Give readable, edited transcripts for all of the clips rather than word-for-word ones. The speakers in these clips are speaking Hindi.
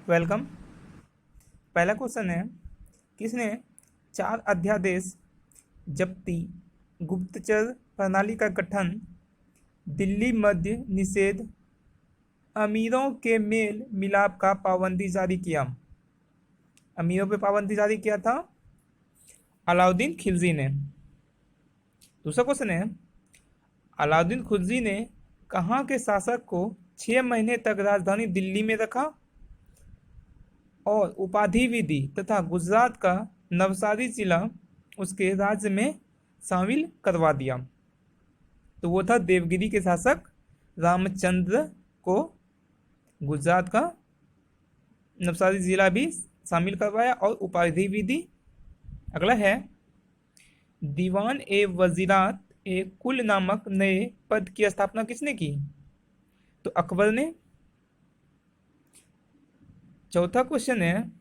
वेलकम। पहला क्वेश्चन है, किसने 4 अध्यादेश, जब्ती, गुप्तचर प्रणाली का गठन, दिल्ली मद्य निषेध, अमीरों के मेल मिलाप का पाबंदी जारी किया? अमीरों पे पाबंदी जारी किया था अलाउद्दीन खिलजी ने। दूसरा क्वेश्चन है, अलाउद्दीन खिलजी ने कहाँ के शासक को 6 महीने तक राजधानी दिल्ली में रखा और उपाधि भी दी तथा गुजरात का नवसारी जिला उसके राज्य में शामिल करवा दिया? तो वो था देवगिरी के शासक रामचंद्र को गुजरात का नवसारी जिला भी शामिल करवाया और उपाधि भी दी। अगला है, दीवान ए वजीरात ए कुल नामक नए पद की स्थापना किसने की? तो अकबर ने। चौथा क्वेश्चन है,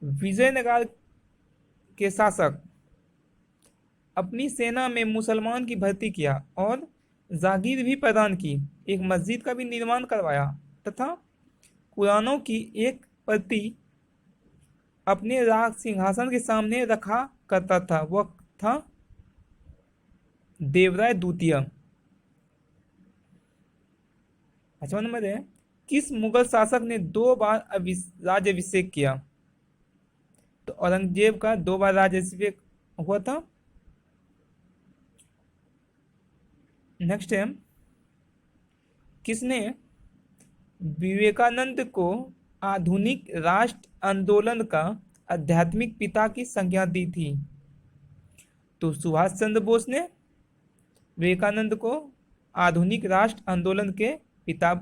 विजयनगर के शासक अपनी सेना में मुसलमान की भर्ती किया और जागीर भी प्रदान की, एक मस्जिद का भी निर्माण करवाया तथा कुरानों की एक प्रति अपने राज सिंहासन के सामने रखा करता था, वह था देवराय द्वितीय। 5वां नंबर है, किस मुगल शासक ने 2 बार राज्याभिषेक किया? तो औरंगजेब का 2 बार राज्याभिषेक हुआ था। नेक्स्ट है, किसने विवेकानंद को आधुनिक राष्ट्र आंदोलन का आध्यात्मिक पिता की संज्ञा दी थी? तो सुभाष चंद्र बोस ने विवेकानंद को आधुनिक राष्ट्र आंदोलन के पिता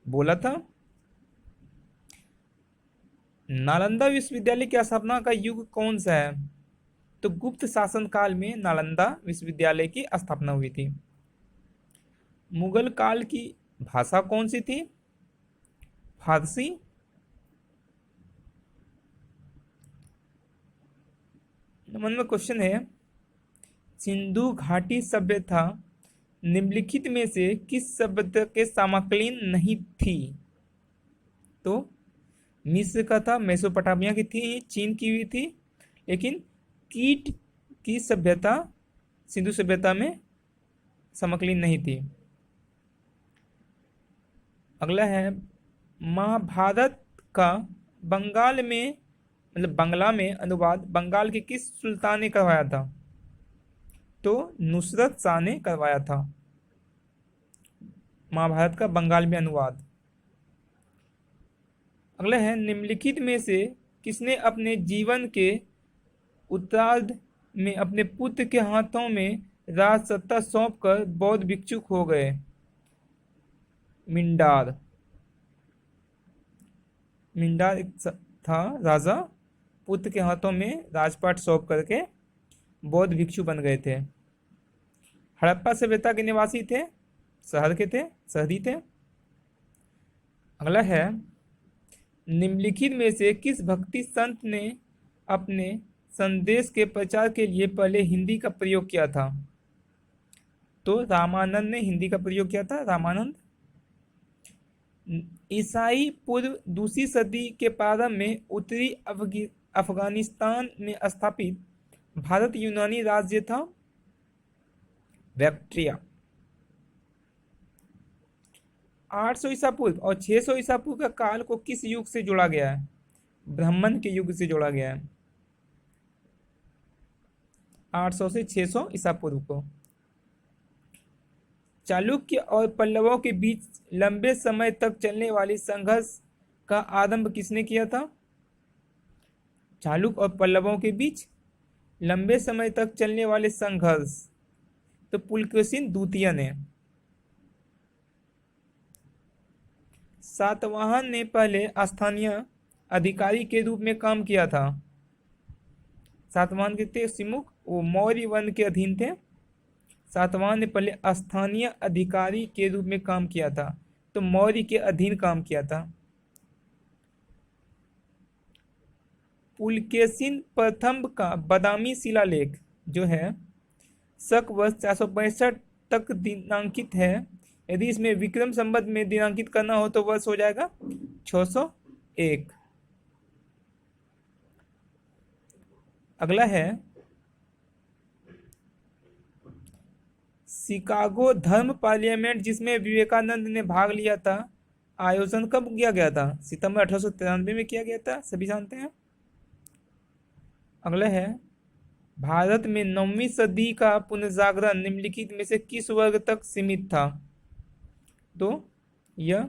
बोला था। नालंदा विश्वविद्यालय की स्थापना का युग कौन सा है? तो गुप्त शासन काल में नालंदा विश्वविद्यालय की स्थापना हुई थी। मुगल काल की भाषा कौन सी थी? फारसी। नंबर में क्वेश्चन है, सिंधु घाटी सभ्यता निम्नलिखित में से किस सभ्यता के समकालीन नहीं थी? तो मिस्र का था, मेसोपोटामिया की थी, चीन की भी थी, लेकिन कीट की सभ्यता सिंधु सभ्यता में समकालीन नहीं थी। अगला है, महाभारत का बंगाल में बांग्ला में अनुवाद बंगाल के किस सुल्तान ने करवाया था? तो नुसरत शाह ने करवाया था महाभारत का बंगाल में अनुवाद। अगला है, निम्नलिखित में से किसने अपने जीवन के उत्तरार्ध में अपने पुत्र के हाथों में राज सत्ता सौंपकर बौद्ध भिक्षुक हो गए? मिंडार। मिंडार एक था राजा, पुत्र के हाथों में राजपाट सौंप करके बौद्ध भिक्षु बन गए थे। हड़प्पा सभ्यता के निवासी थे, शहरी थे। अगला है, निम्नलिखित में से किस भक्ति संत ने अपने संदेश के प्रचार के लिए पहले हिंदी का प्रयोग किया था? तो रामानंद ने हिंदी का प्रयोग किया था, रामानंद। ईसाई पूर्व 2री सदी के प्रारंभ में उत्तरी अफगानिस्तान में स्थापित भारत यूनानी राज्य था बैक्ट्रिया। 800 ईसा पूर्व और 600 ईसा पूर्व का काल को किस युग से जोड़ा गया है? ब्राह्मण के युग से जोड़ा गया है, 800 से 600 ईसा पूर्व को। चालुक्य और पल्लवों के बीच लंबे समय तक चलने वाली संघर्ष का आरंभ किसने किया था? चालुक्य और पल्लवों के बीच लंबे समय तक चलने वाले संघर्ष, तो पुलकेशिन द्वितीय ने। सातवाहन ने पहले स्थानीय अधिकारी के रूप में काम किया था। सातवाहन के थे सिमुख, वो मौर्य वंश के अधीन थे। सातवाहन ने पहले स्थानीय अधिकारी के रूप में काम किया था, तो मौर्य के अधीन काम किया था। पुलकेशिन प्रथम का बादामी शिलालेख जो है शक वर्ष 465 तक दिनांकित है, यदि इसमें विक्रम संवत में दिनांकित करना हो तो वर्ष हो जाएगा 601। अगला है शिकागो धर्म पार्लियामेंट जिसमें विवेकानंद ने भाग लिया था, आयोजन कब किया गया था? सितंबर 1893 में किया गया था, सभी जानते हैं। अगला है भारत में 9वीं सदी का पुनर्जागरण निम्नलिखित में से किस वर्ग तक सीमित था? तो यह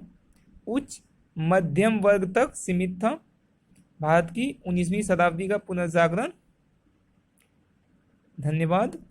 उच्च मध्यम वर्ग तक सीमित था। भारत की 19वीं शताब्दी का पुनर्जागरण। धन्यवाद।